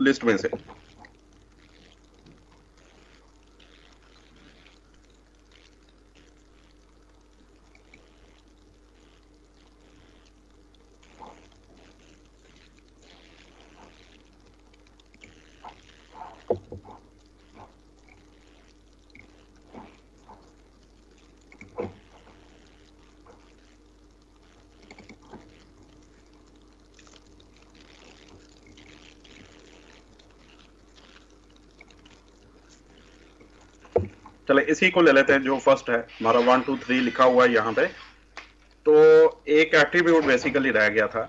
List में से। चले इसी को ले लेते हैं जो फर्स्ट है हमारा 1 2 3 लिखा हुआ है यहाँ पे। तो एक एट्रीब्यूट बेसिकली रह गया था,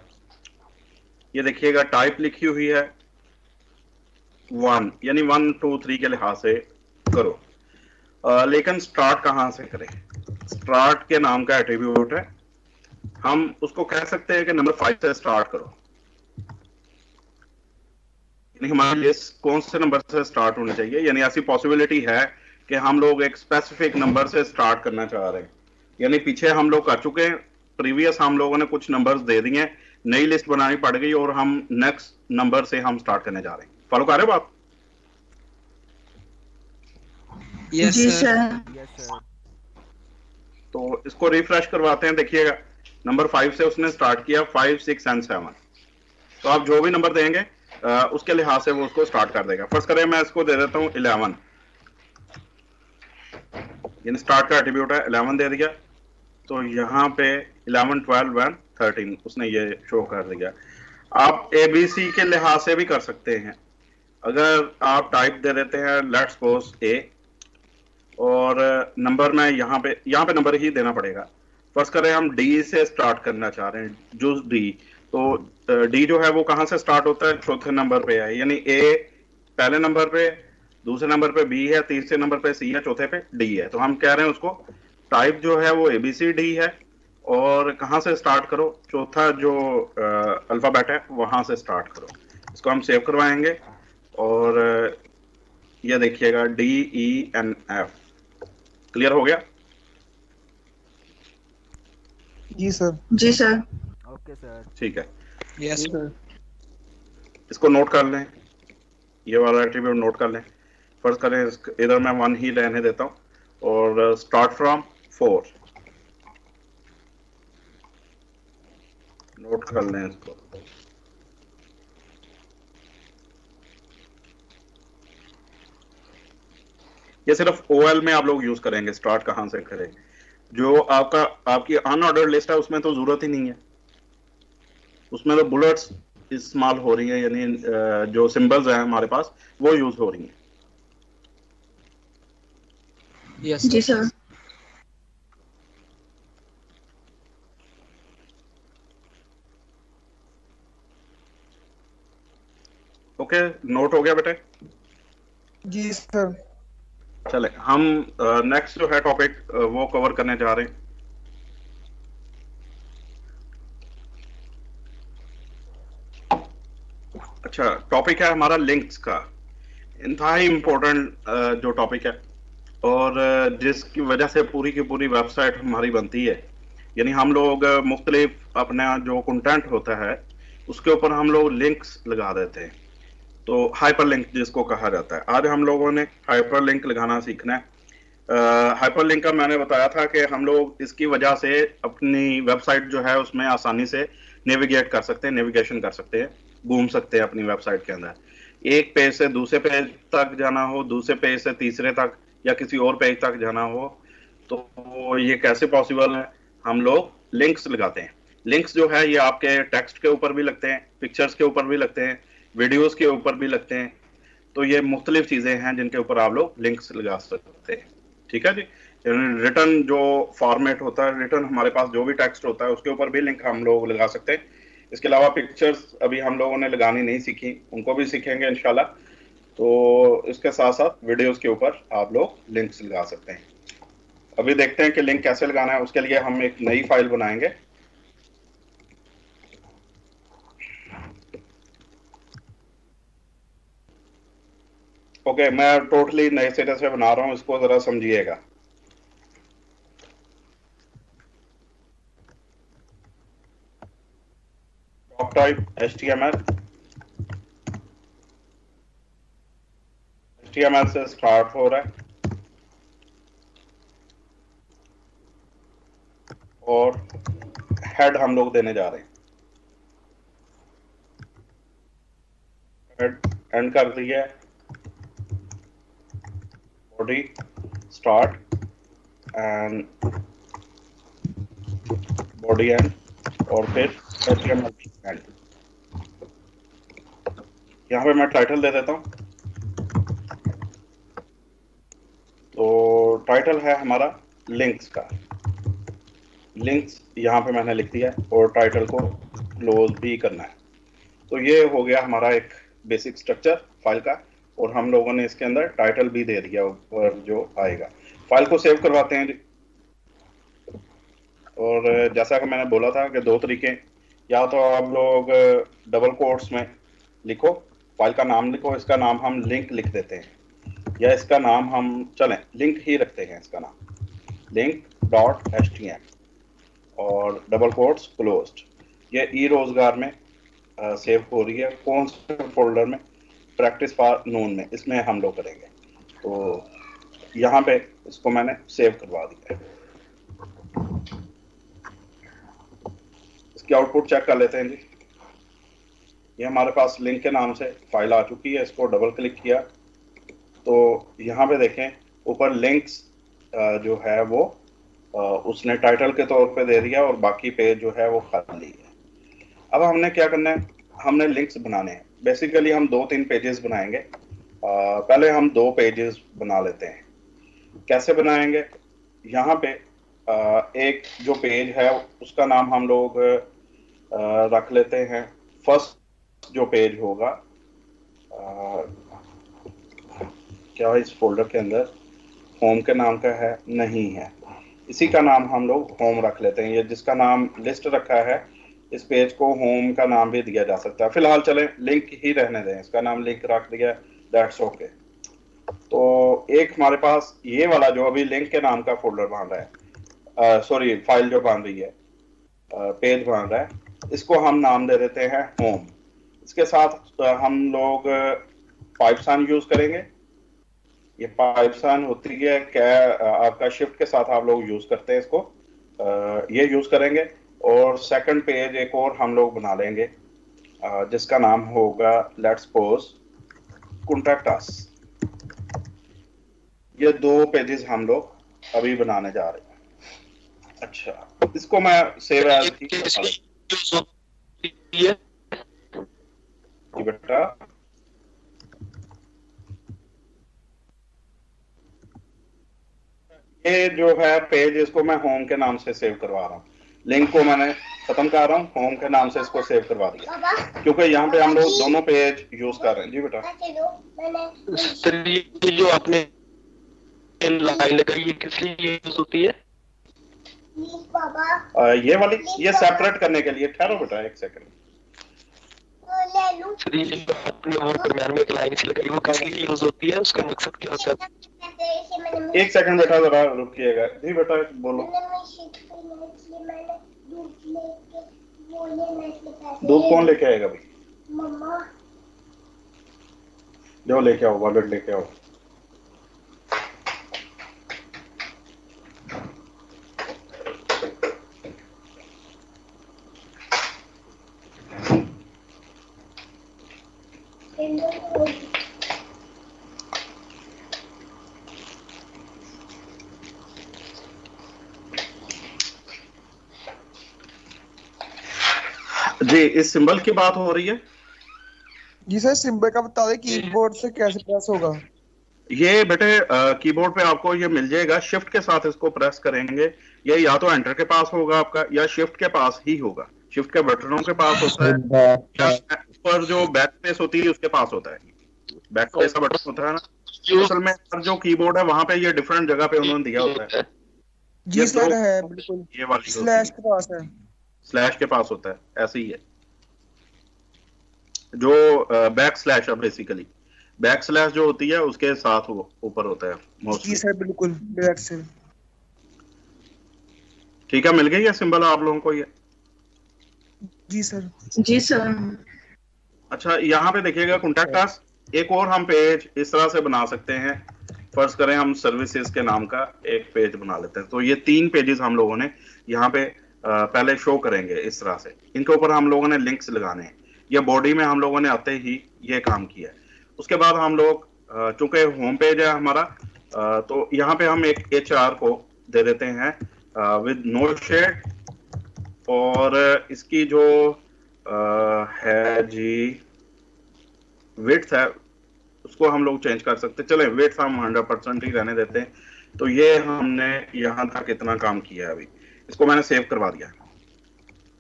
ये देखिएगा टाइप लिखी हुई है 1, यानी 1 2 3 के लिहाज से करो। लेकिन स्टार्ट कहाँ से करें? स्टार्ट के नाम का एट्रीब्यूट है, हम उसको कह सकते हैं कि नंबर 5 से स्टार्ट करो, यानी हमारी लिस्ट कौन से नंबर से स्टार्ट होनी चाहिए। यानी ऐसी पॉसिबिलिटी है कि हम लोग एक स्पेसिफिक नंबर से स्टार्ट करना चाह रहे हैं, यानी पीछे हम लोग कर चुके हैं, प्रीवियस हम लोगों ने कुछ नंबर्स दे दिए, नई लिस्ट बनानी पड़ गई और हम नेक्स्ट नंबर से हम स्टार्ट करने जा रहे हैं। फॉलो कर रहे हो बात? यस जी सर। सर। तो इसको रिफ्रेश करवाते हैं, देखिएगा नंबर 5 से उसने स्टार्ट किया, 5 6 एंड 7। तो आप जो भी नंबर देंगे उसके लिहाज से वो उसको स्टार्ट कर देगा। फर्स्ट करें, मैं इसको दे देता हूं 11, यानी स्टार्ट का एट्रीब्यूट है 11 दे दिया। तो यहाँ पे 11 12 एंड 13 उसने ये शो कर दिया। आप एबीसी के लिहाज से भी कर सकते हैं, अगर आप टाइप दे देते हैं लेट्स सपोज ए, और नंबर में यहाँ पे नंबर ही देना पड़ेगा। फर्स्ट करें हम डी से स्टार्ट करना चाह रहे हैं, जो डी, तो डी जो है वो कहाँ से स्टार्ट होता है? चौथे नंबर पे है, यानी ए पहले नंबर पे, दूसरे नंबर पे बी है, तीसरे नंबर पे सी है, चौथे पे डी है। तो हम कह रहे हैं उसको टाइप जो है वो एबीसीडी है, और कहाँ से स्टार्ट करो? चौथा जो अल्फाबेट है वहां से स्टार्ट करो। इसको हम सेव करवाएंगे और ये देखिएगा D E N F clear हो गया। जी सर। जी सर। Okay sir. ठीक है, यस सर। इसको नोट कर लें, ये वाला एट्रीब्यूट नोट कर लें। फर्स्ट करें इधर मैं 1 ही रहने देता हूं और स्टार्ट फ्रॉम 4 नोट कर लें इसको। ये सिर्फ ओएल में आप लोग यूज करेंगे, स्टार्ट कहां से करें। जो आपकी अनऑर्डर्ड लिस्ट है उसमें तो जरूरत ही नहीं है, उसमें तो बुलेट्स इस्तेमाल हो रही है, यानी जो सिंबल्स हैं हमारे पास वो यूज हो रही हैं। यस जी सर। ओके, नोट हो गया बेटे? जी सर। चले हम नेक्स्ट जो है टॉपिक वो कवर करने जा रहे हैं। अच्छा, टॉपिक है हमारा लिंक्स का, इंतहाई इंपॉर्टेंट जो टॉपिक है, और जिसकी वजह से पूरी की पूरी वेबसाइट हमारी बनती है। यानी हम लोग मुख्तलिफ अपना जो कंटेंट होता है उसके ऊपर हम लोग लिंक्स लगा देते हैं, तो हाइपर लिंक जिसको कहा जाता है। आज हम लोगों ने हाइपर लिंक लगाना सीखना है। हाइपर लिंक का मैंने बताया था कि हम लोग इसकी वजह से अपनी वेबसाइट जो है उसमें आसानी से नेविगेट कर सकते हैं, नेविगेशन कर सकते हैं, घूम सकते हैं अपनी वेबसाइट के अंदर। एक पेज से दूसरे पेज तक जाना हो, दूसरे पेज से तीसरे तक, या किसी और पेज तक जाना हो, तो ये कैसे पॉसिबल है? हम लोग लिंक्स लगाते हैं। लिंक्स जो है ये आपके टेक्स्ट के ऊपर भी लगते हैं, पिक्चर्स के ऊपर भी लगते हैं, वीडियोस के ऊपर भी लगते हैं। तो ये मुख्तलिफ चीजें हैं जिनके ऊपर आप लोग लिंक्स लगा सकते हैं। ठीक है जी। रिटर्न जो फॉर्मेट होता है, रिटर्न हमारे पास जो भी टेक्स्ट होता है उसके ऊपर भी लिंक हम लोग लगा सकते हैं। इसके अलावा पिक्चर्स अभी हम लोगों ने लगानी नहीं सीखी, उनको भी सीखेंगे इंशाल्लाह। तो इसके साथ साथ वीडियोस के ऊपर आप लोग लिंक्स लगा सकते हैं। अभी देखते हैं कि लिंक कैसे लगाना है। उसके लिए हम एक नई फाइल बनाएंगे। ओके, मैं टोटली नए सिरे से बना रहा हूं, इसको जरा समझिएगा। डॉक टाइप HTML, HTML से स्टार्ट हो रहा है और हेड हम लोग देने जा रहे हैं। हेड एंड कर दिया है, body start and body and, और फिर HTML एंड। यहाँ पे मैं टाइटल दे देता हूँ। तो टाइटल है हमारा लिंक्स का। लिंक्स यहाँ पे मैंने लिख दिया और टाइटल को क्लोज भी करना है। तो ये हो गया हमारा एक बेसिक स्ट्रक्चर फाइल का, और हम लोगों ने इसके अंदर टाइटल भी दे दिया ऊपर जो आएगा। फाइल को सेव करवाते हैं। और जैसा कि मैंने बोला था कि दो तरीके, या तो आप लोग डबल कोट्स में लिखो, फाइल का नाम लिखो, इसका नाम हम लिंक लिख देते हैं, या इसका नाम हम चलें लिंक ही रखते हैं, इसका नाम link.html और डबल कोट्स क्लोज्ड। ये ई रोजगार में सेव हो रही है। कौन से फोल्डर में? प्रैक्टिस फॉर नून में, इसमें हम लोग करेंगे। तो यहाँ पे इसको मैंने सेव करवा दिया है। इसकी आउटपुट चेक कर लेते हैं जी। ये हमारे पास लिंक के नाम से फाइल आ चुकी है। इसको डबल क्लिक किया तो यहाँ पे देखें ऊपर लिंक्स जो है वो उसने टाइटल के तौर पे दे दिया, और बाकी पेज जो है वो खाली है। अब हमने क्या करना है? हमने लिंक्स बनाने हैं। बेसिकली हम 2-3 पेजेस बनाएंगे। पहले हम 2 पेजेस बना लेते हैं। कैसे बनाएंगे? यहाँ पे एक जो पेज है उसका नाम हम लोग रख लेते हैं। फर्स्ट जो पेज होगा, क्या इस फोल्डर के अंदर होम के नाम का है? नहीं है। इसी का नाम हम लोग होम रख लेते हैं। ये जिसका नाम लिस्ट रखा है, इस पेज को होम का नाम भी दिया जा सकता है। फिलहाल चलें लिंक ही रहने दें, इसका नाम लिंक रख दिया, दैट्स ओके। तो एक हमारे पास ये वाला जो अभी लिंक के नाम का फोल्डर बन रहा है, सॉरी फाइल जो बन रही है, पेज बन रहा है, इसको हम नाम दे देते हैं होम। इसके साथ हम लोग पाइपलाइन यूज करेंगे। ये पाइपलाइन होती है क्या, आपका शिफ्ट के साथ आप लोग यूज करते हैं इसको, ये यूज करेंगे। और सेकंड पेज एक और हम लोग बना लेंगे जिसका नाम होगा लेट्स सपोज कॉन्टैक्ट अस। ये 2 पेजेस हम लोग अभी बनाने जा रहे हैं। अच्छा, इसको मैं सेव एज जी बेटा। ये जो है पेज, इसको मैं होम के नाम से सेव करवा रहा हूँ। लिंक को मैंने खत्म कर रहा हूँ, होम के नाम से इसको सेव करवा दिया, क्योंकि यहाँ पे हम लोग दोनों पेज यूज कर रहे हैं। जी बेटा। सर ये जो आपने लाइन लगाई है किस लिए यूज होती है? ये वाली, ये सेपरेट करने के लिए। ठहरो बेटा 1 सेकंड। सर ये जो आपने वो दरम्यान में एक लाइन सी लगाई वो किस लिए यूज होती है? उसका मकसद क्या होता है? 1 सेकंड बेटा, जरा रुकिएगा। जी बेटा बोलो। दूध कौन लेके आएगा भाई? मम्मा। जाओ लेके आओ, वॉलेट लेके आओ। जी, इस सिंबल की बात हो रही है। जी सर, सिंबल का बता दे कीबोर्ड से कैसे प्रेस होगा। ये बेटे कीबोर्ड पे आपको ये मिल जाएगा। शिफ्ट के साथ इसको प्रेस करेंगे, ये या तो एंटर के पास होगा आपका, या शिफ्ट के पास ही होगा। शिफ्ट के बटनों के पास होता है, या ऊपर जो बैक स्पेस होती है उसके पास होता है। बैक स्पेस का बटन होता है ना, असल में जो कीबोर्ड है वहां पे ये डिफरेंट जगह पे उन्होंने दिया होता है। जी सर है बिल्कुल। ये वाली स्लैश के पास है, स्लैश के पास होता है, ऐसे ही है। जो बैक स्लैश है, बेसिकली बैक स्लैश जो होती है उसके साथ वो ऊपर होता है मोस्टली। जी सर बिल्कुल, डायरेक्ट से। ठीक है, मिल गई है सिंबल आप लोगों को ये? जी सर। जी सर। अच्छा, यहाँ पे देखिएगा कॉन्टैक्ट अस, एक और हम पेज इस तरह से बना सकते हैं। फर्ज करें हम सर्विसेज के नाम का एक पेज बना लेते हैं। तो ये 3 पेजेस हम लोगों ने यहाँ पे पहले शो करेंगे इस तरह से। इनके ऊपर हम लोगों ने लिंक्स लगाने हैं। ये बॉडी में हम लोगों ने आते ही ये काम किया है। उसके बाद हम लोग चूंकि होम पेज है हमारा, तो यहाँ पे हम एक HR को दे देते हैं विद नो शेड, और इसकी जो है जी विड्थ है उसको हम लोग चेंज कर सकते हैं। चले विड्थ हम 100% ही रहने देते हैं। तो ये हमने यहाँ तक इतना काम किया है। अभी इसको मैंने सेव करवा दिया।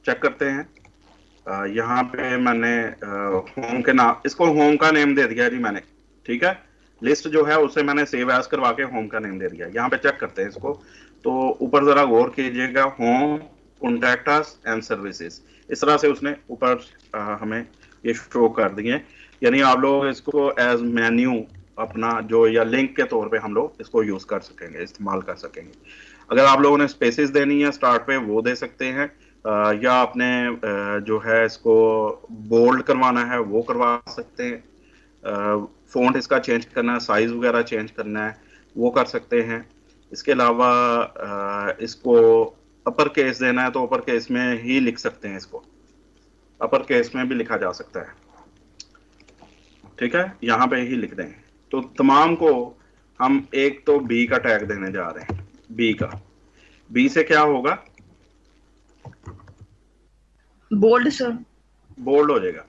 चेक करते हैं। यहाँ पे मैंने होम के नाम, इसको होम का नेम दे दिया जी मैंने, ठीक है। लिस्ट जो है उसे मैंने सेव एज करवा के होम का नेम दे दिया। यहाँ पे चेक करते हैं इसको। तो ऊपर जरा गौर कीजिएगा, home, contact us and services, इस तरह से उसने ऊपर हमें ये शो कर दिए। यानी आप लोग इसको एज मेन्यू अपना जो, या लिंक के तौर पे हम लोग इसको यूज कर सकेंगे, इस्तेमाल कर सकेंगे। अगर आप लोगों ने स्पेसेस देनी है स्टार्ट पे, वो दे सकते हैं, या आपने जो है इसको बोल्ड करवाना है वो करवा सकते हैं। फॉन्ट इसका चेंज करना है, साइज वगैरह चेंज करना है, वो कर सकते हैं। इसके अलावा इसको अपर केस देना है तो अपर केस में ही लिख सकते हैं, इसको अपर केस में भी लिखा जा सकता है, ठीक है, यहाँ पे ही लिख दें। तो तमाम को हम एक तो बी का टैग देने जा रहे हैं। बी का, बी से क्या होगा, बोल्ड सर, बोल्ड हो जाएगा।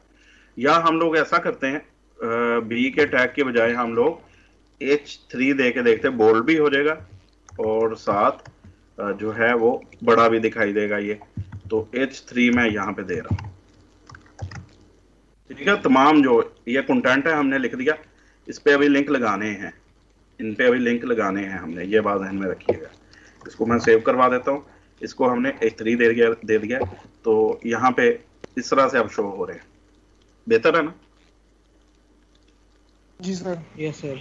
या हम लोग ऐसा करते हैं, बी के टैग के बजाय हम लोग H3 दे के देखते हैं, बोल्ड भी हो जाएगा और साथ जो है वो बड़ा भी दिखाई देगा ये। तो H3 मैं यहाँ पे दे रहा हूँ, ठीक है। तमाम जो ये कंटेंट है हमने लिख दिया। इस पे अभी लिंक लगाने हैं, इन पे अभी लिंक लगाने हैं हमने, ये बात ध्यान में रखिएगा। इसको मैं सेव करवा देता हूँ। इसको हमने H3 दे दिया। तो यहाँ पे इस तरह से अब शो हो रहे हैं। बेहतर है ना? जी सर। Yes sir.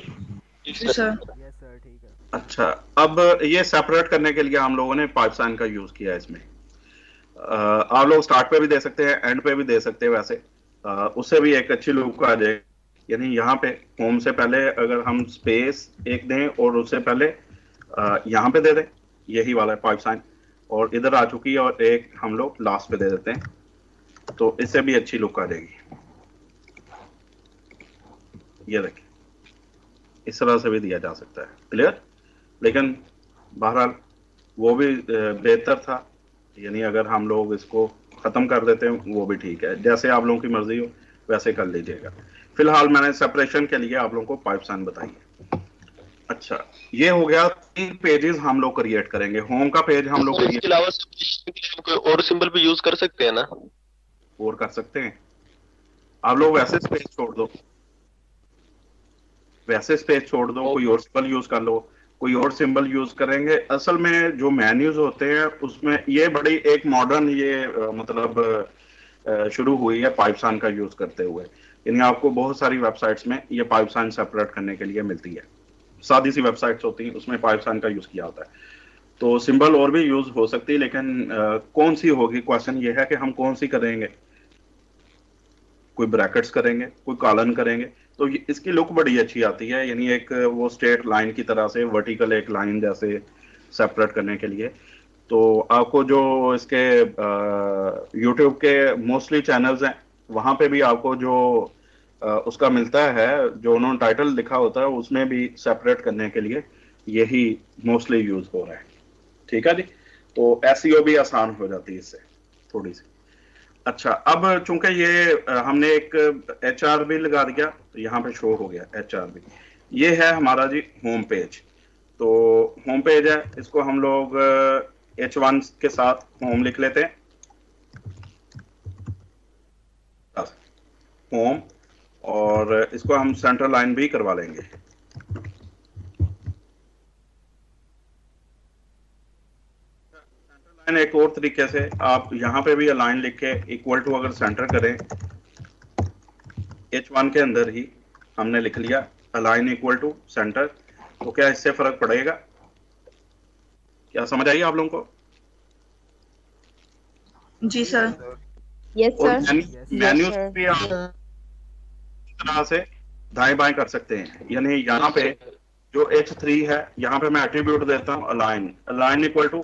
जी सर। यस सर, ठीक है। अच्छा, अब ये सेपरेट करने के लिए हम लोगों ने पाइपलाइन का यूज किया है इसमें। आप लोग स्टार्ट पे भी दे सकते हैं, एंड पे भी दे सकते हैं। वैसे उससे भी एक अच्छी लुक आ जाएगी। यानी यहाँ पे होम से पहले अगर हम स्पेस एक दें और उससे पहले यहाँ पे दे दें, यही वाला है पाइप साइन, और इधर आ चुकी है, और एक हम लोग लास्ट पे दे देते हैं, तो इससे भी अच्छी लुक आ जाएगी। ये देखिए, इस तरह से भी दिया जा सकता है। क्लियर? लेकिन बहरहाल वो भी बेहतर था। यानी अगर हम लोग इसको खत्म कर देते हैं वो भी ठीक है, जैसे आप लोगों की मर्जी हो वैसे कर लीजिएगा। फिलहाल मैंने सेपरेशन के लिए आप लोगों को पाइप साइन बताई है। अच्छा, ये हो गया 3 पेजेस हम लोग क्रिएट करेंगे। होम का पेज हम लोग इसके अलावा कोई और सिंबल भी यूज कर सकते हैं ना? और कर सकते हैं। आप लोग वैसे स्पेस छोड़ दो, वैसे स्पेस छोड़ दो, कोई और सिंबल यूज कर लो, कोई और सिंबल यूज करेंगे। असल में जो मेन्यूज होते हैं उसमें ये बड़ी एक मॉडर्न ये मतलब शुरू हुई है पाइपसान का यूज करते हुए। यानी आपको बहुत सारी वेबसाइट्स में ये पाइपसान सेपरेट करने के लिए मिलती है। सादी सी वेबसाइट्स होती हैं उसमें पाइपसान का यूज किया होता है। तो सिंबल और भी यूज हो सकती है, लेकिन कौन सी होगी, क्वेश्चन ये है कि हम कौन सी करेंगे। कोई ब्रैकेट्स करेंगे, कोई कॉलन करेंगे, तो इसकी लुक बड़ी अच्छी आती है। यानी एक वो स्ट्रेट लाइन की तरह से वर्टिकल एक लाइन जैसे सेपरेट करने के लिए। तो आपको जो इसके यूट्यूब के मोस्टली चैनल्स हैं वहाँ पे भी आपको जो उसका मिलता है, जो उन्होंने टाइटल लिखा होता है उसमें भी सेपरेट करने के लिए यही मोस्टली यूज हो रहा है। ठीक है जी। तो एसईओ भी आसान हो जाती है इससे थोड़ी सी। अच्छा, अब चूंकि ये हमने एक HR भी लगा दिया तो यहाँ पे शो हो गया HR भी। ये है हमारा जी होम पेज। तो होम पेज है, इसको हम लोग H1 के साथ होम लिख लेते हैं, होम, और इसको हम सेंटर लाइन भी करवा लेंगे। एक और तरीके से आप यहाँ पे भी अलाइन लिख के इक्वल टू अगर सेंटर करें, H1 के अंदर ही हमने लिख लिया अलाइन इक्वल टू सेंटर, तो क्या इससे फर्क पड़ेगा? क्या समझ आई आप लोगों को? जी सर। Yes sir. मेन्यूज भी आप तरह से दाएं बाएं कर सकते हैं। यानी यहाँ पे जो H3 है, यहाँ पे मैं एट्रीब्यूट देता हूँ align. Align equal to,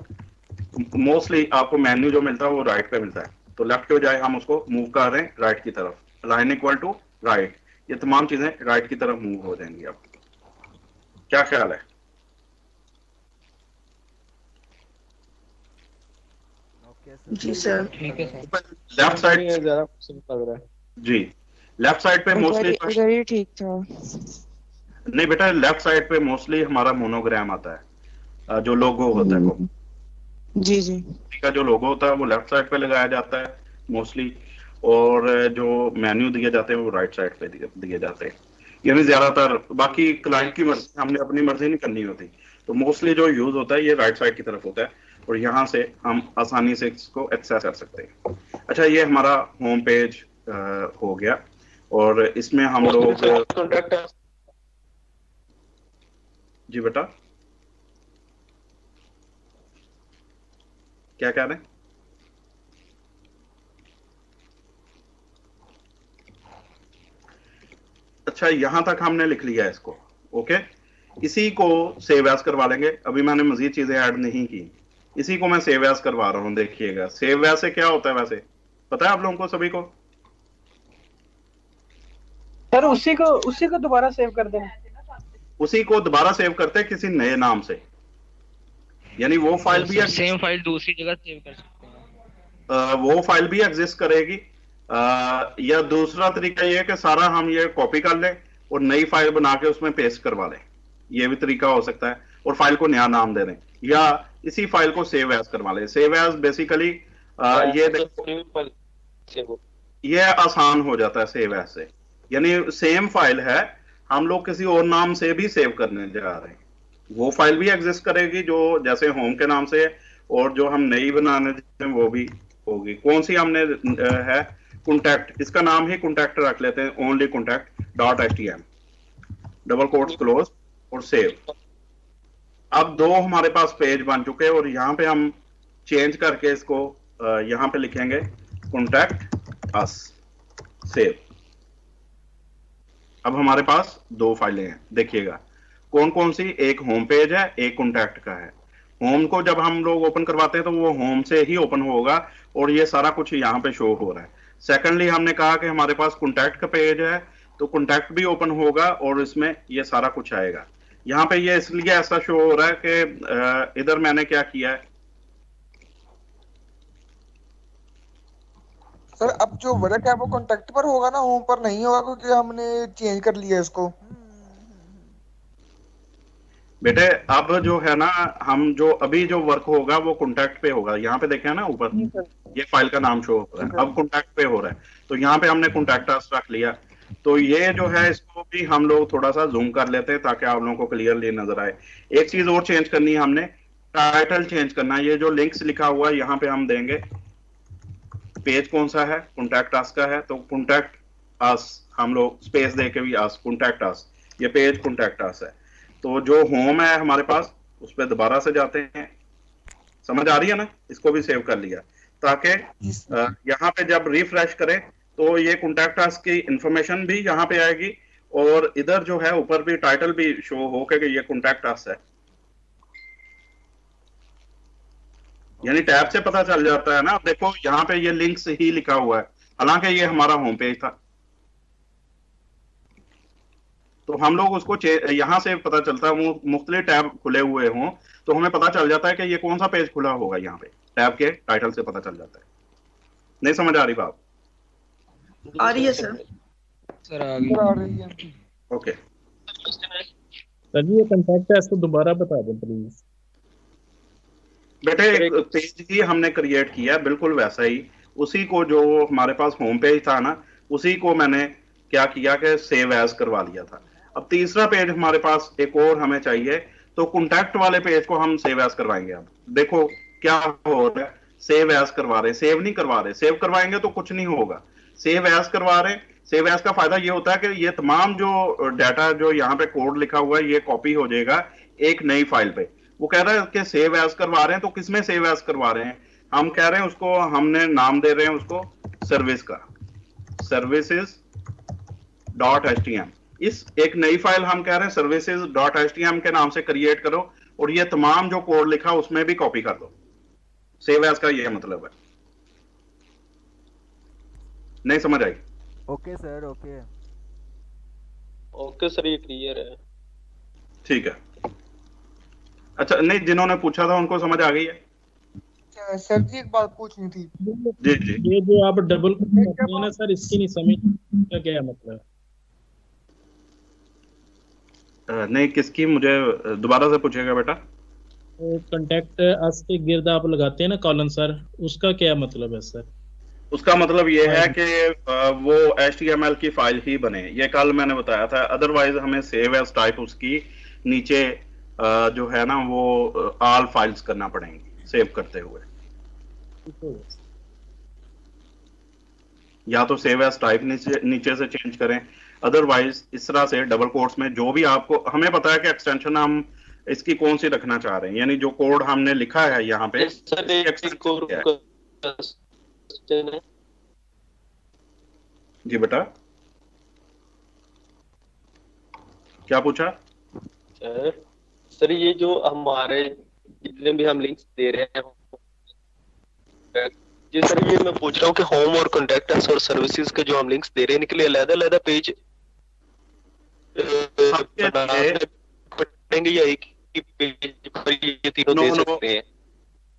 mostly आपको मेन्यू जो मिलता है वो राइट पे मिलता है, तो लेफ्ट के बजाय हम उसको मूव कर रहे हैं राइट की तरफ। अलाइन इक्वल टू राइट, ये तमाम चीजें राइट की तरफ मूव हो जाएंगी। अब क्या ख्याल है? जी सर। ठीक है सर। लेफ्ट साइड ज्यादा लग रहा है जी, लेफ्ट साइड पे मोस्टली, इधर ही ठीक था। नहीं बेटा, लेफ्ट साइड पे मोस्टली हमारा मोनोग्राम आता है, जो लोगो होता है वो जी जी। का जो लोगो होता है वो लेफ्ट साइड पे लगाया जाता है मोस्टली, और जो मेन्यू दिए जाते हैं वो राइट साइड पे दिए जाते हैं। यानी ज्यादातर, बाकी क्लाइंट की मर्जी, हमने अपनी मर्जी नहीं करनी होती, तो मोस्टली जो यूज होता है ये राइट साइड की तरफ होता है, और यहाँ से हम आसानी से इसको एक्सेस कर सकते हैं। अच्छा, ये हमारा होम पेज हो गया, और इसमें हम लोग, जी बेटा क्या कह रहे हैं? अच्छा, यहां तक हमने लिख लिया है इसको, ओके। इसी को सेव एज करवा लेंगे, अभी मैंने मजीद चीजें ऐड नहीं की, इसी को मैं सेव एज करवा रहा हूं। देखिएगा सेव एज से क्या होता है, वैसे पता है आप लोगों को सभी को? सर उसी को दोबारा सेव कर देना। उसी को दोबारा सेव करते हैं किसी नए नाम से, यानी वो फाइल भी सेम फाइल दूसरी जगह सेव कर सकते हैं। वो फाइल भी एग्जिस्ट करेगी, या दूसरा तरीका ये है कि सारा हम ये कॉपी कर लें और नई फाइल बना के उसमें पेस्ट करवा लें, ये भी तरीका हो सकता है, और फाइल को नया नाम दे दें, या इसी फाइल को सेव एज करवा लें। सेव एज बेसिकली ये देखो, ये आसान हो जाता है सेव एज से, यानी सेम फाइल है, हम लोग किसी और नाम से भी सेव करने जा रहे हैं, वो फाइल भी एग्जिस्ट करेगी जो जैसे होम के नाम से, और जो हम नई बनाने हैं वो भी होगी। कौन सी हमने है, कॉन्टैक्ट, इसका नाम ही कॉन्टैक्ट रख लेते हैं, only contact dot htm, double quotes close और सेव। अब दो हमारे पास पेज बन चुके हैं, और यहाँ पे हम चेंज करके इसको यहाँ पे लिखेंगे कॉन्टैक्ट अस, सेव। अब हमारे पास दो फाइलें हैं, देखिएगा कौन कौन सी, एक होम पेज है, एक कॉन्टैक्ट का है। होम को जब हम लोग ओपन करवाते हैं तो वो होम से ही ओपन होगा, और ये सारा कुछ यहाँ पे शो हो रहा है। सेकंडली हमने कहा कि हमारे पास कॉन्टैक्ट का पेज है, तो कॉन्टैक्ट भी ओपन होगा और इसमें ये सारा कुछ आएगा। यहाँ पे ये इसलिए ऐसा शो हो रहा है कि इधर मैंने क्या किया है सर, अब जो वर्क है वो कॉन्टैक्ट पर होगा ना, होम पर नहीं होगा, क्योंकि हमने चेंज कर लिया इसको। बेटे, अब जो है ना, हम जो अभी जो वर्क होगा वो कॉन्टैक्ट पे होगा। यहाँ पे देखें ना ऊपर, ये फाइल का नाम शो हो रहा है, अब कॉन्टैक्ट पे हो रहा है, तो यहाँ पे हमने कॉन्टैक्ट अस रख लिया। तो ये जो है इसको भी हम लोग थोड़ा सा जूम कर लेते हैं ताकि आप लोगों को क्लियरली नजर आए। एक चीज और चेंज करनी है हमने, टाइटल चेंज करना है। ये जो लिंक्स लिखा हुआ है यहाँ पे हम देंगे, पेज कौन सा है, कॉन्टैक्ट अस का है, तो कॉन्टैक्ट अस हम लोग स्पेस दे के भी अस, कॉन्टैक्ट अस, ये पेज कॉन्टैक्ट अस है। तो जो होम है हमारे पास, उस पर दोबारा से जाते हैं, समझ आ रही है ना, इसको भी सेव कर लिया, ताकि यहाँ पे जब रिफ्रेश करें तो ये कॉन्टैक्ट अस की इंफॉर्मेशन भी यहाँ पे आएगी, और इधर जो है ऊपर भी टाइटल भी शो हो के ये कॉन्टैक्ट अस है, यानी टैब से पता चल जाता है ना। अब देखो यहाँ पे ये लिंक्स ही लिखा हुआ है, हालांकि ये हमारा होम पेज था, तो हम लोग उसको यहाँ से पता चलता है, मुख्तलिफ टैब खुले हुए हों तो हमें पता चल जाता है कि ये कौन सा पेज खुला होगा, यहाँ पे टैब के टाइटल से पता चल जाता है। नहीं समझ आ रही बात? आ रही है सर। सर आ रही है। ओके सर जी, ये कॉन्टैक्ट है, इसको दोबारा बता दें प्लीज। बेटे, पेज ही हमने क्रिएट किया बिल्कुल वैसा ही, उसी को जो हमारे पास होम पेज था ना, उसी को मैंने क्या किया कि सेव एज करवा लिया था। अब तीसरा पेज हमारे पास एक और हमें चाहिए, तो कॉन्टैक्ट वाले पेज को हम सेव एज करवाएंगे। अब देखो क्या हो रहा है, सेव एज करवा रहे, सेव नहीं करवा रहे। सेव करवाएंगे तो कुछ नहीं होगा, सेव एज करवा रहे। सेव एज का फायदा ये होता है कि ये तमाम जो डाटा जो यहाँ पे कोड लिखा हुआ है ये कॉपी हो जाएगा एक नई फाइल पे। वो कह रहा है कि सेव एज करवा रहे हैं, तो किसमें सेव एज करवा रहे हैं? हम कह रहे हैं उसको, हमने नाम दे रहे हैं उसको सर्विस का, services.htm। इस एक नई फाइल हम कह रहे हैं services.html के नाम से क्रिएट करो और ये तमाम जो कोड लिखा उसमें भी कॉपी कर दो। सेव एज का ये मतलब है। नहीं समझ आई? Okay sir, okay. Okay sir, ये क्लियर है। ठीक है। अच्छा, नहीं, जिन्होंने पूछा था उनको समझ आ गई है? सर जी एक बात पूछनी थी। जी जी। ये जो आप डबल करते हैं ना सर, इसकी नहीं समझ का क्या मतलब? नहीं, किसकी? मुझे दोबारा से पूछेगा बेटा। तो कंटेक्ट अस के गिर्द आप लगाते हैं ना कॉलन सर, उसका क्या मतलब है सर? उसका मतलब ये है कि वो HTML की फाइल ही बने, ये कल मैंने बताया था। अदरवाइज हमें सेव एज टाइप उसकी नीचे जो है ना वो ऑल फाइल्स करना पड़ेंगी सेव करते हुए। या तो सेव एज टाइप नीचे से चेंज करें, अदरवाइज इस तरह से डबल कोट्स में जो भी आपको, हमें पता है कि एक्सटेंशन हम इसकी कौन सी रखना चाह रहे हैं, यानी जो कोड हमने लिखा है यहाँ पे सर जी बेटा, क्या पूछा? सर ये जो हमारे जितने भी हम लिंक्स दे रहे हैं, जी सर ये मैं पूछ रहा हूँ कि होम और कॉन्टैक्ट अस और सर्विसेज के जो हम लिंक्स दे रहे हैं इनके लिए अलग-अलग पेज पढ़ेंगे या एक ही पेज पर ये तीनों दे सकते हैं?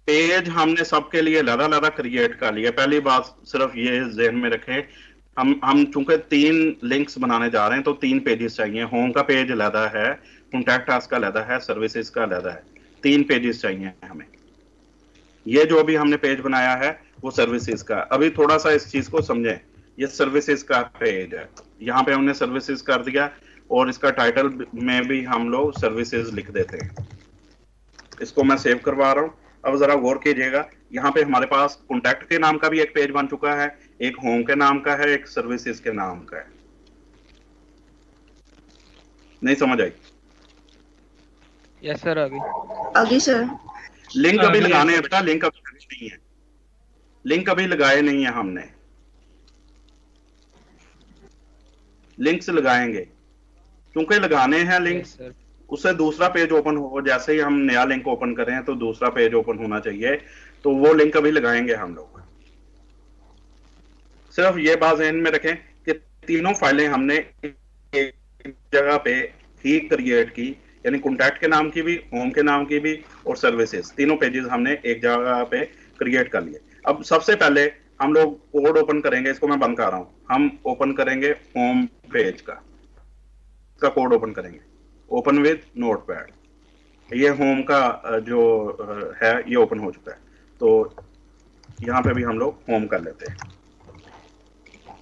पेज हमने सबके लिए अलग-अलग क्रिएट कर लिया। पहली बात सिर्फ ये जहन में रखें, हम चूंकि 3 लिंक्स बनाने जा रहे हैं तो 3 पेजेस चाहिए। होम का पेज अलग है, कॉन्टैक्ट अस का अलग है, सर्विसेज का अलग है। 3 पेजेस चाहिए हमें। ये जो भी हमने पेज बनाया है वो सर्विसेज का। अभी थोड़ा सा इस चीज को समझें, ये सर्विसेज का पेज है, यहाँ पे हमने सर्विसेज कर दिया और इसका टाइटल में भी हम लोग सर्विसेज लिख देते हैं। इसको मैं सेव करवा रहा हूँ। अब जरा गौर कीजिएगा, यहाँ पे हमारे पास कॉन्टैक्ट के नाम का भी एक पेज बन चुका है, एक होम के नाम का है, एक सर्विसेज के नाम का है। नहीं समझ आई? यस सर, आगे सर। लिंक अभी लगाने हैं बेटा, लिंक अभी नहीं है, लिंक अभी लगाए नहीं है हमने। लिंक्स लगाएंगे, क्योंकि लगाने हैं लिंक्स, उससे दूसरा पेज ओपन हो। जैसे ही हम नया लिंक ओपन करें तो दूसरा पेज ओपन होना चाहिए, तो वो लिंक अभी लगाएंगे हम लोग। सिर्फ ये बात ध्यान में रखें कि तीनों फाइलें हमने एक जगह पे ही क्रिएट की, यानी कॉन्टैक्ट के नाम की भी, होम के नाम की भी और सर्विसेज, तीनों पेजेस हमने एक जगह पे क्रिएट कर लिए। अब सबसे पहले हम लोग कोड ओपन करेंगे, इसको मैं बंद कर रहा हूं। हम ओपन करेंगे होम पेज का, इसका कोड ओपन करेंगे, ओपन विद नोटपैड। ये होम का जो है ये ओपन हो चुका है, तो यहाँ पे भी हम लोग होम कर लेते हैं।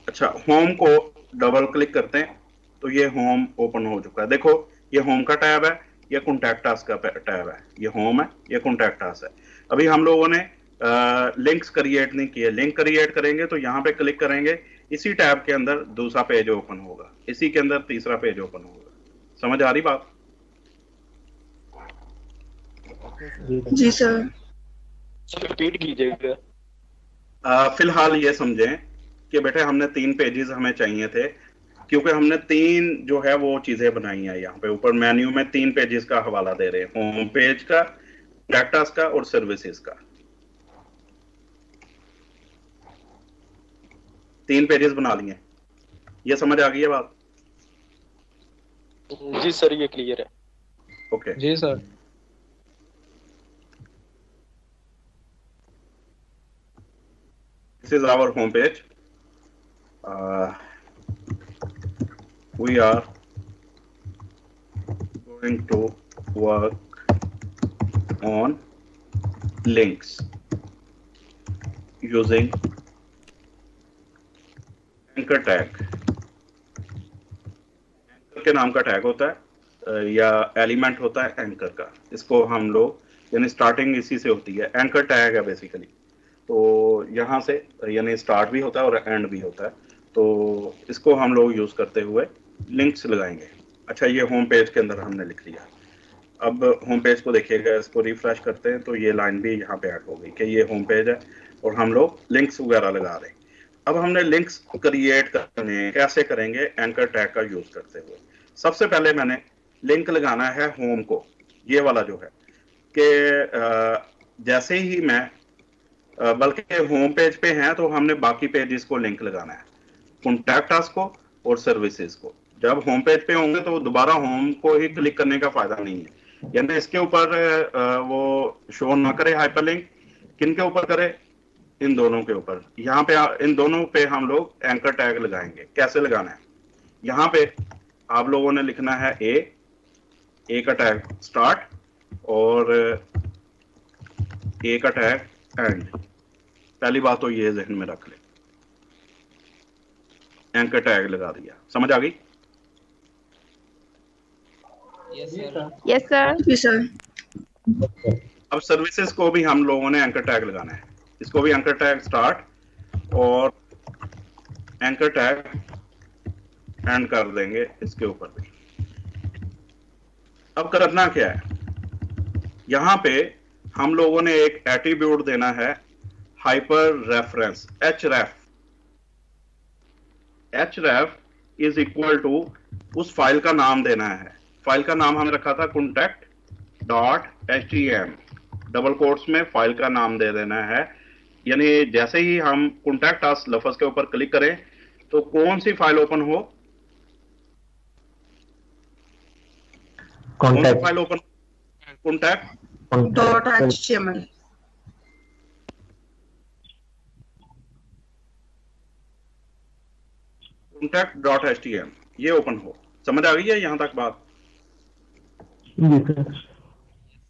अच्छा, होम को डबल क्लिक करते हैं तो ये होम ओपन हो चुका है। देखो ये होम का टैब है, ये कॉन्टैक्ट अस का टैब है। ये होम है, ये कॉन्टैक्ट अस है। अभी हम लोगों ने लिंक्स क्रिएट नहीं किए। लिंक क्रिएट करेंगे तो यहाँ पे क्लिक करेंगे, इसी टैब के अंदर दूसरा पेज ओपन होगा, इसी के अंदर तीसरा पेज ओपन होगा। समझ आ रही बात? जी सर। रिपीट कीजिएगा। फिलहाल ये समझें कि बेटे हमने 3 पेजेस हमें चाहिए थे, क्योंकि हमने 3 जो है वो चीजें बनाई हैं। यहाँ पे ऊपर मेन्यू में 3 पेजेस का हवाला दे रहे हैं, होम पेज का, कॉन्टैक्ट अस का और सर्विसेज का। 3 पेजेस बना लिए। ये समझ आ गई है बात? जी सर, ये क्लियर है। ओके जी sir. This is our home page. We are going to work on links using anchor tag. Anchor के नाम का टैग होता है या एलिमेंट होता है एंकर का। इसको हम लोग, यानी स्टार्टिंग इसी से होती है, एंकर टैग है बेसिकली। तो यहाँ से यानी स्टार्ट भी होता है और एंड भी होता है, तो इसको हम लोग यूज करते हुए लिंक्स लगाएंगे। अच्छा, ये होम पेज के अंदर हमने लिख लिया। अब होम पेज को देखिएगा, इसको रिफ्रेश करते हैं तो ये लाइन भी यहाँ पे ऐड हो गई कि ये होम पेज है और हम लोग लिंक्स वगैरह लगा रहे हैं। अब हमने लिंक्स क्रिएट करने हैं, कैसे करेंगे? एंकर टैग का यूज करते हुए। सबसे पहले मैंने लिंक लगाना है होम को, ये वाला जो है कि जैसे ही मैं बल्कि होम पेज पे हैं तो हमने बाकी पेजेस को लिंक लगाना है, कॉन्टैक्ट अस को और सर्विसेज को। जब होम पेज पे होंगे तो दोबारा होम को ही क्लिक करने का फायदा नहीं है, यानी इसके ऊपर वो शो ना करे हाइपरलिंक। किन के ऊपर करे? इन दोनों के ऊपर। यहाँ पे इन दोनों पे हम लोग एंकर टैग लगाएंगे। कैसे लगाना है? यहाँ पे आप लोगों ने लिखना है ए का टैग स्टार्ट और ए का टैग एंड। पहली बात तो ये जहन में रख ले, एंकर टैग लगा दिया। समझ आ गई? Yes sir. जी सर। अब सर्विसेज को भी हम लोगों ने एंकर टैग लगाना है। इसको भी एंकर टैग स्टार्ट और एंकर टैग एंड कर देंगे इसके ऊपर भी। अब करना क्या है? यहां पे हम लोगों ने एक एट्रीब्यूट देना है hyper reference href। href is equal to उस फाइल का नाम देना है। फाइल का नाम हमने रखा था contact.htm, डबल कोट्स में फाइल का नाम दे देना है। यानी जैसे ही हम कॉन्टैक्ट अस लफ्ज के ऊपर क्लिक करें तो कौन सी फाइल ओपन हो? कौन सी फाइल ओपन? contact.html। contact.html ये ओपन हो। समझ आ गई है यहां तक बात?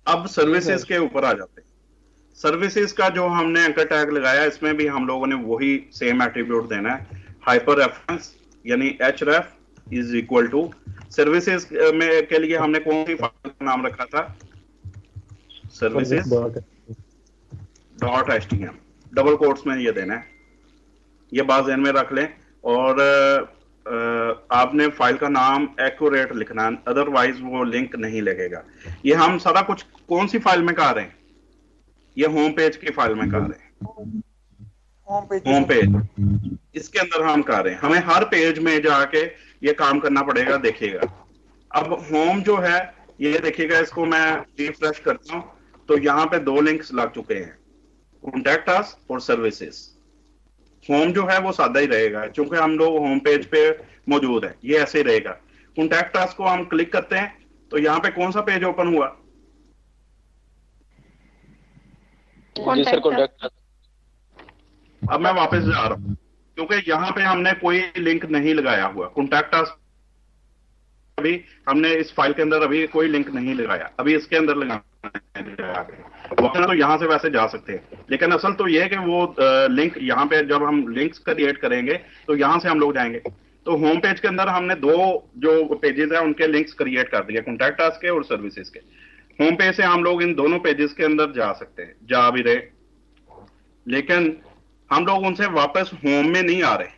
अब सर्विसेज के ऊपर आ जाते हैं। सर्विसेज का जो हमने एंकर टैग लगाया इसमें भी हम लोगों ने वही सेम एट्रीब्यूट देना है, हाइपर रेफरेंस यानी href is equal to services में के लिए हमने कौन सी फाइल का नाम रखा था? services.html, डबल कोट्स में ये देना है। ये बात ध्यान में रख लें और आपने फाइल का नाम एक्यूरेट लिखना है, अदरवाइज वो लिंक नहीं लगेगा। ये हम सारा कुछ कौन सी फाइल में कर रहे हैं? ये होम पेज की फाइल में कर रहे हैं। होम पेज इसके अंदर हम कर रहे हैं। हमें हर पेज में जाके ये काम करना पड़ेगा। देखिएगा अब होम जो है ये देखिएगा, इसको मैं रिफ्रेश करता हूं तो यहाँ पे दो लिंक्स लग चुके हैं, कॉन्टैक्ट अस और सर्विसेज। होम जो है वो सादा ही रहेगा क्योंकि हम लोग होम पेज पे मौजूद है, ये ऐसे ही रहेगा। कॉन्टैक्ट अस को हम क्लिक करते हैं तो यहाँ पे कौन सा पेज ओपन हुआ? जी सर, कॉन्टैक्ट। अब मैं वापस जा रहा हूँ क्योंकि यहाँ पे हमने कोई लिंक नहीं लगाया हुआ। कॉन्टैक्ट अस अभी हमने इस फाइल के अंदर अभी कोई लिंक नहीं लगाया, अभी इसके अंदर लगाना है। तो यहाँ से वैसे जा सकते हैं, लेकिन असल तो ये है कि वो लिंक यहाँ पे जब हम लिंक्स क्रिएट करेंगे तो यहाँ से हम लोग जाएंगे। तो होम पेज के अंदर हमने दो जो पेजेस हैं उनके लिंक्स क्रिएट कर दिए, कॉन्टैक्ट अस के और सर्विसेज के। होम पेज से हम लोग इन दोनों पेजेस के अंदर जा सकते हैं, जा भी रहे, लेकिन हम लोग उनसे वापस होम में नहीं आ रहे।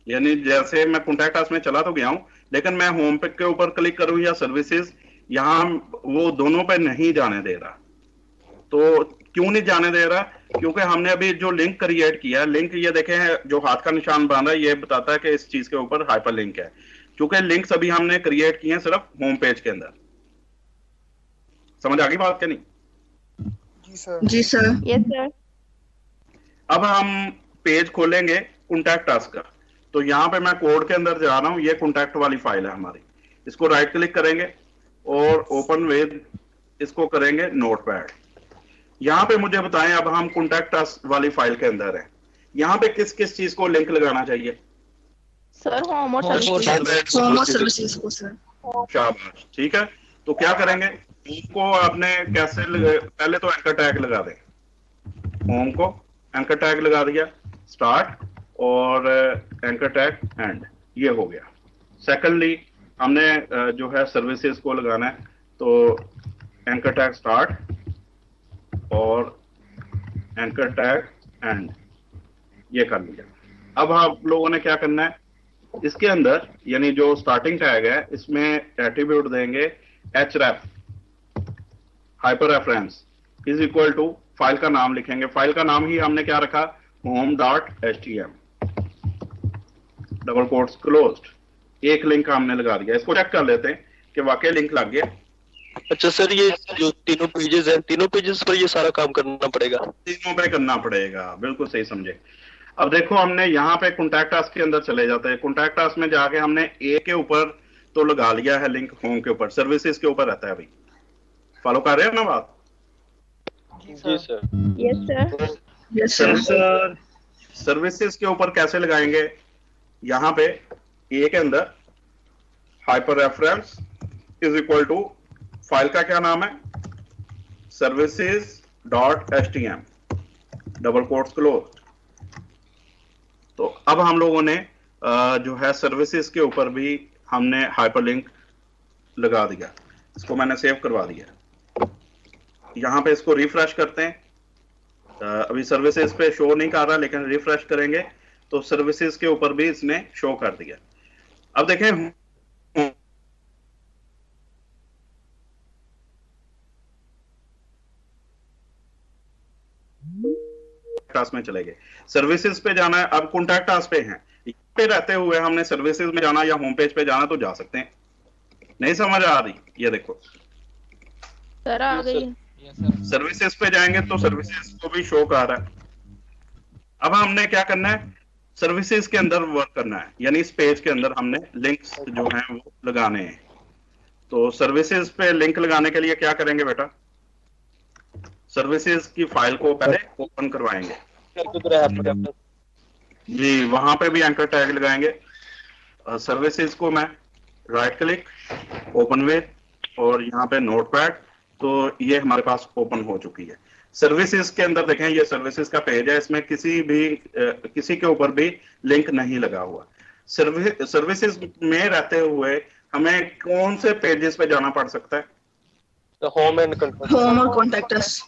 यानी जैसे मैं कॉन्टैक्ट अस में चला तो गया हूं, लेकिन मैं होम पे के ऊपर क्लिक करूं या सर्विसेज, यहां वो दोनों पे नहीं जाने दे रहा। तो क्यों नहीं जाने दे रहा? क्योंकि हमने अभी जो लिंक क्रिएट किया, लिंक ये देखें जो हाथ का निशान बना है, ये बताता है कि इस चीज के ऊपर हाइपर लिंक है, क्योंकि लिंक्स अभी हमने क्रिएट किए हैं सिर्फ होम पेज के अंदर। समझ आ गई बात क्या नहीं? जी सर। जी सर। Yes sir. अब हम पेज खोलेंगे कॉन्टैक्ट अस का, तो यहाँ पे मैं कोड के अंदर जा रहा हूँ। ये कॉन्टैक्ट वाली फाइल है हमारी, इसको राइट क्लिक करेंगे और ओपन विद इसको करेंगे नोटपैड। यहाँ पे मुझे बताएं, अब हम कॉन्टैक्ट अस वाली फाइल के अंदर हैं, यहाँ पे किस किस चीज को लिंक लगाना चाहिए? सर होम और सर्विसेज को सर। शाबाश, ठीक है। तो क्या करेंगे, होम को आपने कैसे पहले तो एंकर टैग लगा दें। होम को एंकर टैग लगा दिया स्टार्ट और एंकर टैग एंड, ये हो गया। सेकंडली हमने जो है सर्विसेज को लगाना है, तो एंकर टैग स्टार्ट और एंकर टैग एंड, ये कर लिया। अब आप लोगों ने क्या करना है, इसके अंदर यानी जो स्टार्टिंग टैग है इसमें एट्रीब्यूट देंगे href hyper reference is equal to file का नाम लिखेंगे। फाइल का नाम ही हमने क्या रखा, home.htm। डबल कोट्स क्लोज्ड, एक लिंक हमने लगा दिया। इसको चेक कर लेते हैं कि वाकई लिंक लग गया। अच्छा सर, ये जो तीनों पेजेस हैं, तीनों पेजेस पर ये सारा काम करना पड़ेगा? तीनों पे करना पड़ेगा, बिल्कुल सही समझे। अब देखो हमने यहाँ पे कॉन्टैक्ट टास्क के अंदर चले जाते हैं। कॉन्टैक्ट टास्क में जाके हमने ए के ऊपर तो लगा लिया है लिंक, होम के ऊपर, सर्विसेज के ऊपर रहता है अभी। फॉलो कर रहे हो ना बात? जी sir. Yes sir. Yes sir. Services के ऊपर कैसे लगाएंगे? यहाँ पे ए के अंदर hyper reference is equal to, file का क्या नाम है? Services dot HTM, double quotes close. तो अब हम लोगों ने जो है सर्विसेज के ऊपर भी हमने हाइपरलिंक लगा दिया। इसको मैंने सेव करवा दिया। यहाँ पे इसको रिफ्रेश करते हैं। अभी सर्विसेज पे शो नहीं कर रहा, लेकिन रिफ्रेश करेंगे तो सर्विसेज के ऊपर भी इसने शो कर दिया। अब देखें टास्क में चले गए, सर्विसेज पे जाना है। अब कॉन्टैक्ट टास्क पे हैं, पे रहते हुए हमने सर्विसेज में जाना या होम पेज पे जाना तो जा सकते हैं। नहीं समझ आ रही? ये देखो सर आ गई। सर्विसेज पे जाएंगे तो सर्विसेज को भी शो कर रहा है। अब हमने क्या करना है? सर्विसेज के अंदर वर्क करना है, यानी इस पेज के अंदर हमने लिंक्स जो हैं वो लगाने हैं। तो सर्विसेज पे लिंक लगाने के लिए क्या करेंगे बेटा? सर्विसेज की फाइल को पहले ओपन करवाएंगे जी, वहां पे भी एंकर टैग लगाएंगे। सर्विसेज को मैं राइट क्लिक, ओपन विद, और यहाँ पे नोटपैड, तो ये हमारे पास ओपन हो चुकी है। सर्विसेज के अंदर देखें, ये सर्विसेज का पेज है, इसमें किसी के ऊपर भी लिंक नहीं लगा हुआ। सर्विसेज में रहते हुए हमें कौन से पेजेस पे जाना पड़ सकता है? होम एंड कॉन्टैक्ट, होम और कॉन्टैक्ट अस।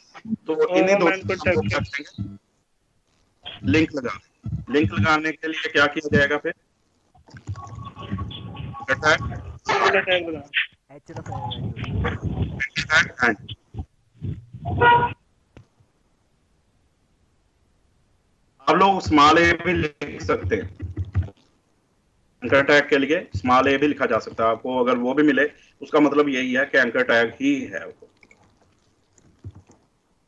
तो इन्हीं दो लिंक लगा। लिंक लगाने के लिए क्या किया जाएगा? फिर आप लोग स्मॉल ए भी लिख सकते हैं। एंकर टैग के लिए स्मॉल ए भी लिखा जा सकता है। आपको अगर वो भी मिले, उसका मतलब यही है कि एंकर टैग ही है वो।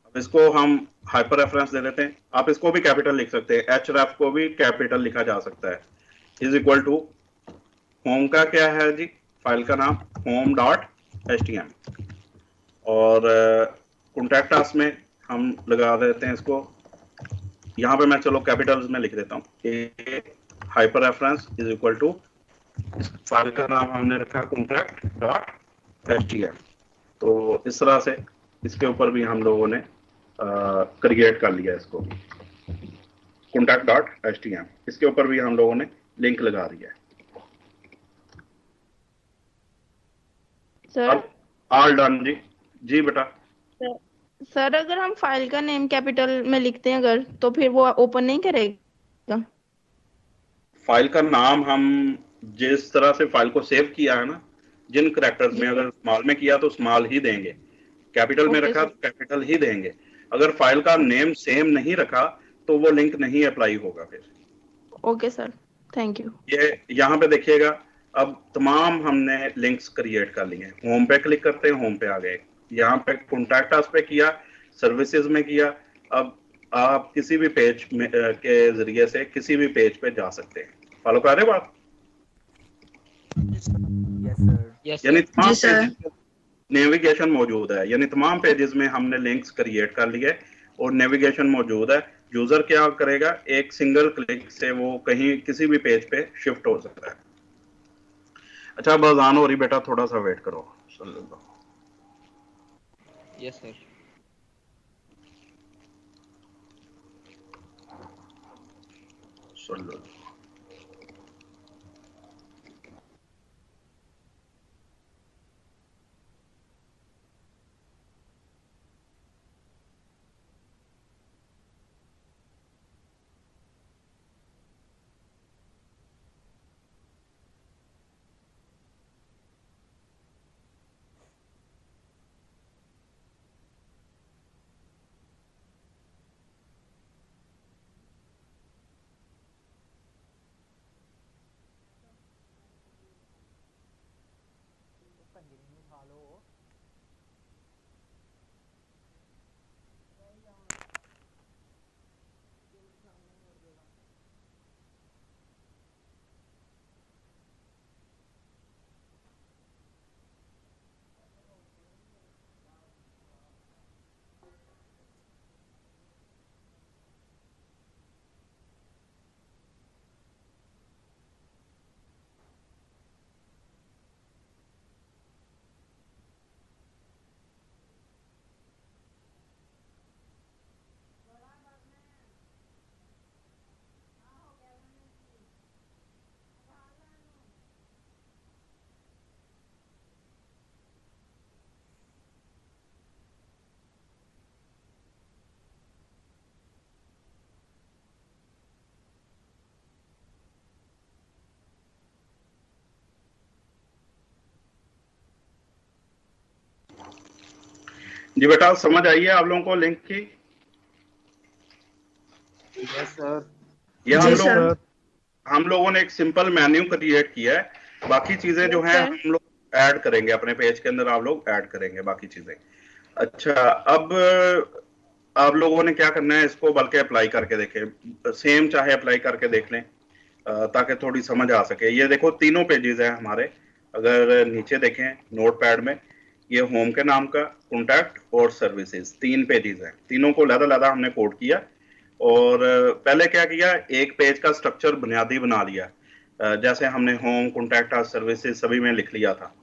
अब इसको हम हाइपर रेफरेंस दे देते हैं। आप इसको भी कैपिटल लिख सकते हैं, एच रेफ को भी कैपिटल लिखा जा सकता है। इज इक्वल टू, होम का क्या है जी? फाइल का नाम होम डॉट एचटीएम, और कॉन्टैक्ट टास्क में हम लगा देते हैं इसको। यहाँ पे मैं चलो कैपिटल्स में लिख देता हूँ, A hyper reference is equal to, file का नाम हमने रखा कॉन्टैक्ट डॉट एचटीएम। तो इस तरह से इसके ऊपर भी हम लोगों ने क्रिएट कर लिया इसको, कॉन्टैक्ट डॉट एचटीएम। इसके ऊपर भी हम लोगों ने लिंक लगा दिया है। सर ऑल डन जी। जी बेटा। सर अगर हम फाइल का नेम कैपिटल में लिखते हैं अगर, तो फिर वो ओपन नहीं करेगा? फाइल का नाम हम जिस तरह से फाइल को सेव किया है ना, जिन करेक्टर्स में, अगर स्मॉल में किया तो स्मॉल ही देंगे, कैपिटल में रखा तो कैपिटल ही देंगे। अगर फाइल का नेम सेम नहीं रखा तो वो लिंक नहीं अप्लाई होगा फिर। Okay sir, thank you. ये यहाँ पे देखिएगा, अब तमाम हमने लिंक्स क्रिएट कर लिए। होम पे क्लिक करते हैं, होम पे आ गए। यहाँ पे कॉन्टैक्ट अस पे किया, सर्विसेज में किया। अब आप किसी भी पेज में के जरिए से किसी भी पेज पे जा सकते हैं। फॉलो कर रहे हो बात? यानी तमाम नेविगेशन मौजूद है, यानी तमाम पेजेस में हमने लिंक्स क्रिएट कर लिए और नेविगेशन मौजूद है। यूजर क्या करेगा? एक सिंगल क्लिक से वो कहीं किसी भी पेज पे शिफ्ट हो सकता है। अच्छा, अब अजान हो रही बेटा, थोड़ा सा वेट करो। Yes sir. जी बेटा समझ आई है आप लोगों को लिंक की? Yes sir. ये जी सर। हम लोगों ने एक सिंपल मेन्यू क्रिएट किया है, बाकी चीजें जो हैं सर। हम लोग ऐड करेंगे अपने पेज के अंदर, आप लोग ऐड करेंगे बाकी चीजें। अच्छा, अब आप लोगों ने क्या करना है, इसको बल्कि अप्लाई करके देखें, सेम चाहे अप्लाई करके देख लें ताकि थोड़ी समझ आ सके। ये देखो तीनों पेजेस हैं हमारे, अगर नीचे देखें नोटपैड में, ये होम के नाम का, कॉन्टैक्ट और सर्विसेज, 3 पेजेस हैं। तीनों को अलग-अलग हमने कोड किया और पहले क्या किया, एक पेज का स्ट्रक्चर बुनियादी बना लिया, जैसे हमने होम, कॉन्टैक्ट और सर्विसेज सभी में लिख लिया था,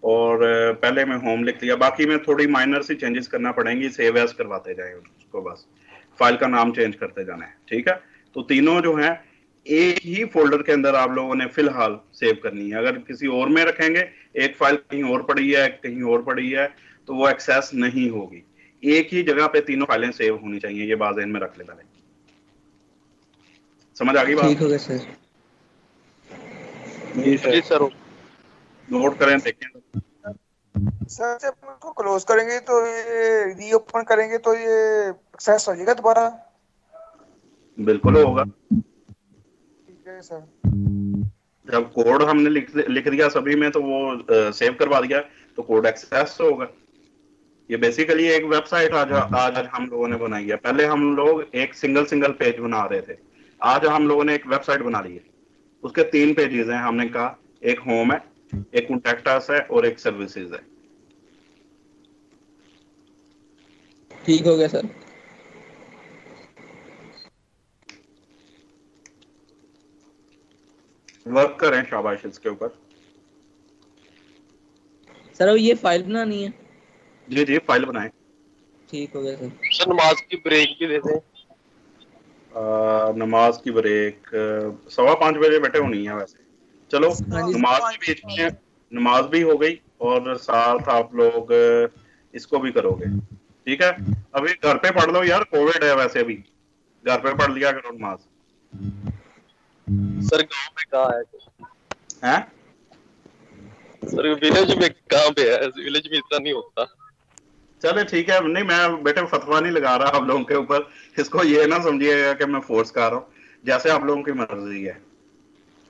और पहले में होम लिख लिया, बाकी में थोड़ी माइनर सी चेंजेस करना पड़ेंगी, सेव एज करवाते जाए उसको, बस फाइल का नाम चेंज करते जाना है, ठीक है। तो तीनों जो हैं एक ही फोल्डर के अंदर आप लोगों ने फिलहाल सेव करनी है। अगर किसी और में रखेंगे, एक फाइल कहीं और पड़ी है, कहीं और पड़ी है, तो वो एक्सेस नहीं होगी। एक ही जगह पे तीनों फाइलें सेव होनी चाहिए, ये बात ध्यान में रख ले पहले। समझ आ गई बात? ठीक हो गया सर। जी सर। नोट करें, देखें। सर जब हम इसको क्लोज करेंगे तो ये रीओपन करेंगे तो ये एक्सेस हो जाएगा दोबारा? बिल्कुल होगा। ठीक है सर। जब कोड हमने लिख दिया सभी में, तो वो सेव करवा दिया, तो कोड एक्सेस होगा। ये बेसिकली एक वेबसाइट आज हम लोगों ने बनाई है। पहले हम लोग एक सिंगल पेज बना रहे थे, आज हम लोगों ने एक वेबसाइट बना ली है। उसके 3 पेजेस हैं, हमने कहा एक होम है, एक कॉन्टैक्ट अस है और एक सर्विसेज है। ठीक हो गया सर। वर्क करें शाबाश इसके ऊपर। सर अब ये फाइल बनानी है? जी फाइल बनाएं। ठीक हो गया सर। सर नमाज की ब्रेक भी दे दें। नमाज की ब्रेक 5:15 बजे बेटे होनी है वैसे। चलो हाँ जी। नमाज भी बीच में, नमाज भी हो गई और साथ आप लोग इसको भी करोगे, ठीक है। अभी घर पे पढ़ लो यार, कोविड है वैसे भी, घर पे पढ़ लिया करो नमाज। सर गांव में कहाँ है? हैं? सर विलेज में कहाँ पे है? विलेज में इतना नहीं होता। चले ठीक है, नहीं मैं बेटे फतवा नहीं लगा रहा आप लोगों के ऊपर, इसको ये ना समझिएगा कि मैं फोर्स कर रहा हूँ, जैसे आप लोगों की मर्जी है।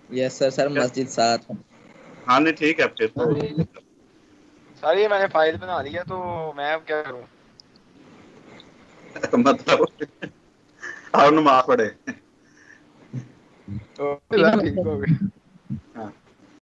Yes sir. सर मस्जिद साथ है। हाँ नहीं ठीक है फिर तो। सर ये मैंने फाइल बना लिया, तो मैं अब क्या करूं? मतलब आप नमाज पढ़े तो ठीक हो गया।